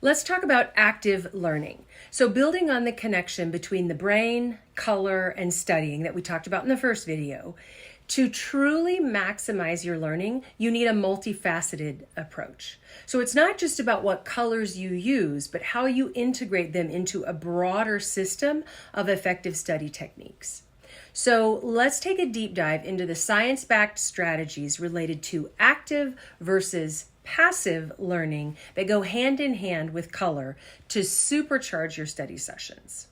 Let's talk about active learning. So building on the connection between the brain, color, and studying that we talked about in the first video, to truly maximize your learning, you need a multifaceted approach. So it's not just about what colors you use, but how you integrate them into a broader system of effective study techniques. So let's take a deep dive into the science-backed strategies related to active versus passive learning that go hand in hand with color to supercharge your study sessions.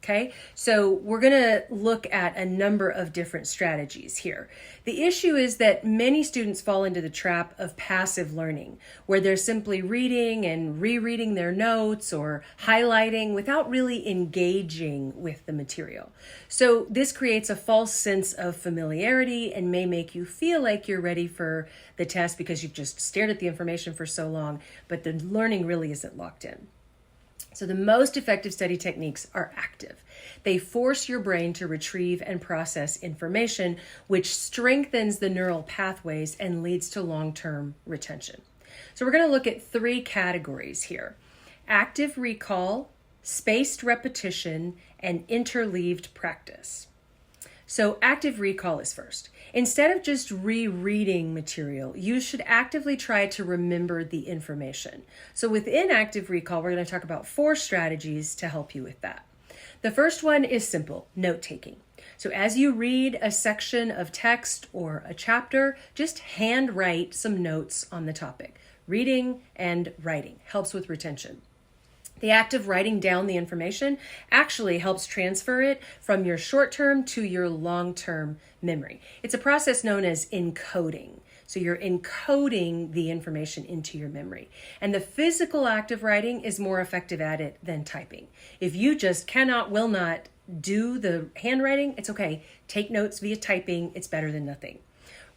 Okay, so we're going to look at a number of different strategies here. The issue is that many students fall into the trap of passive learning, where they're simply reading and rereading their notes or highlighting without really engaging with the material. So this creates a false sense of familiarity and may make you feel like you're ready for the test because you've just stared at the information for so long, but the learning really isn't locked in. So the most effective study techniques are active. They force your brain to retrieve and process information, which strengthens the neural pathways and leads to long-term retention. So we're going to look at three categories here: active recall, spaced repetition, and interleaved practice. So active recall is first. Instead of just rereading material, you should actively try to remember the information. So within active recall, we're going to talk about 4 strategies to help you with that. The first one is simple, note-taking. So as you read a section of text or a chapter, just handwrite some notes on the topic. Reading and writing helps with retention. The act of writing down the information actually helps transfer it from your short-term to your long-term memory. It's a process known as encoding. So you're encoding the information into your memory. And the physical act of writing is more effective at it than typing. If you just will not do the handwriting, it's okay. Take notes via typing. It's better than nothing.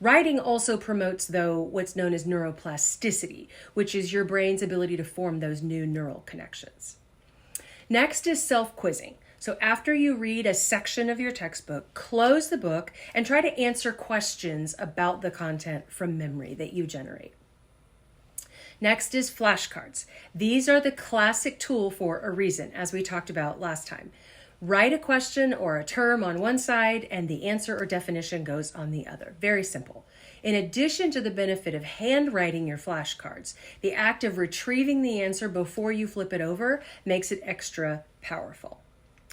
Writing also promotes, though, what's known as neuroplasticity, which is your brain's ability to form those new neural connections. Next is self-quizzing. So after you read a section of your textbook, close the book and try to answer questions about the content from memory that you generate. Next is flashcards. These are the classic tool for a reason, as we talked about last time. Write a question or a term on one side and the answer or definition goes on the other. Very simple. In addition to the benefit of handwriting your flashcards, the act of retrieving the answer before you flip it over makes it extra powerful.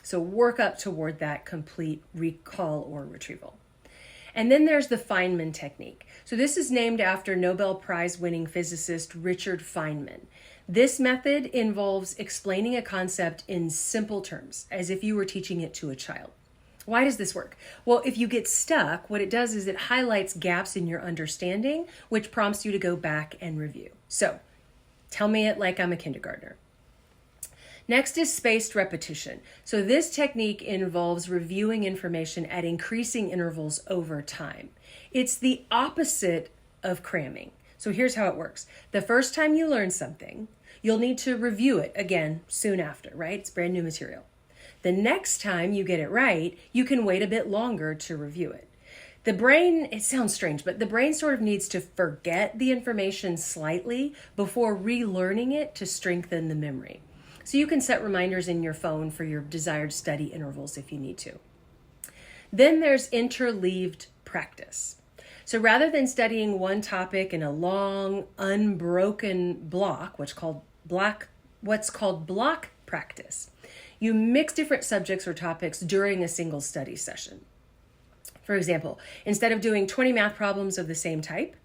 So work up toward that complete recall or retrieval. And then there's the Feynman technique. So this is named after Nobel Prize winning physicist Richard Feynman. This method involves explaining a concept in simple terms, as if you were teaching it to a child. Why does this work? Well, if you get stuck, what it does is it highlights gaps in your understanding, which prompts you to go back and review. So, tell me it like I'm a kindergartner. Next is spaced repetition. So this technique involves reviewing information at increasing intervals over time. It's the opposite of cramming. So here's how it works. The first time you learn something, you'll need to review it again soon after, right? It's brand new material. The next time you get it right, you can wait a bit longer to review it. The brain, it sounds strange, but the brain sort of needs to forget the information slightly before relearning it to strengthen the memory. So you can set reminders in your phone for your desired study intervals if you need to. Then there's interleaved practice. So rather than studying one topic in a long, unbroken block, what's called block practice, you mix different subjects or topics during a single study session. For example, instead of doing 20 math problems of the same type,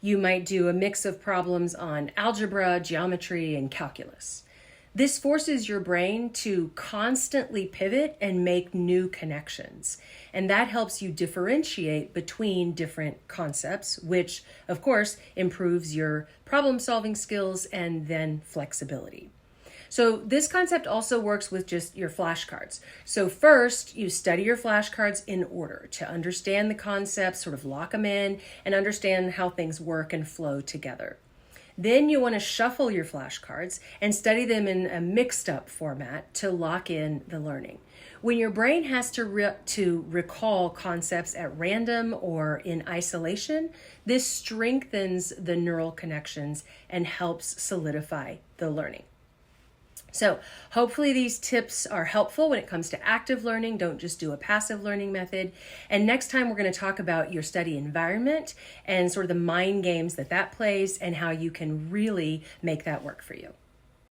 you might do a mix of problems on algebra, geometry, and calculus. This forces your brain to constantly pivot and make new connections. And that helps you differentiate between different concepts, which, of course, improves your problem-solving skills and then flexibility. So this concept also works with just your flashcards. So first, you study your flashcards in order to understand the concepts, sort of lock them in, and understand how things work and flow together. Then you want to shuffle your flashcards and study them in a mixed up format to lock in the learning. When your brain has to recall concepts at random or in isolation, this strengthens the neural connections and helps solidify the learning. So hopefully these tips are helpful when it comes to active learning. Don't just do a passive learning method. And next time we're going to talk about your study environment and sort of the mind games that plays and how you can really make that work for you.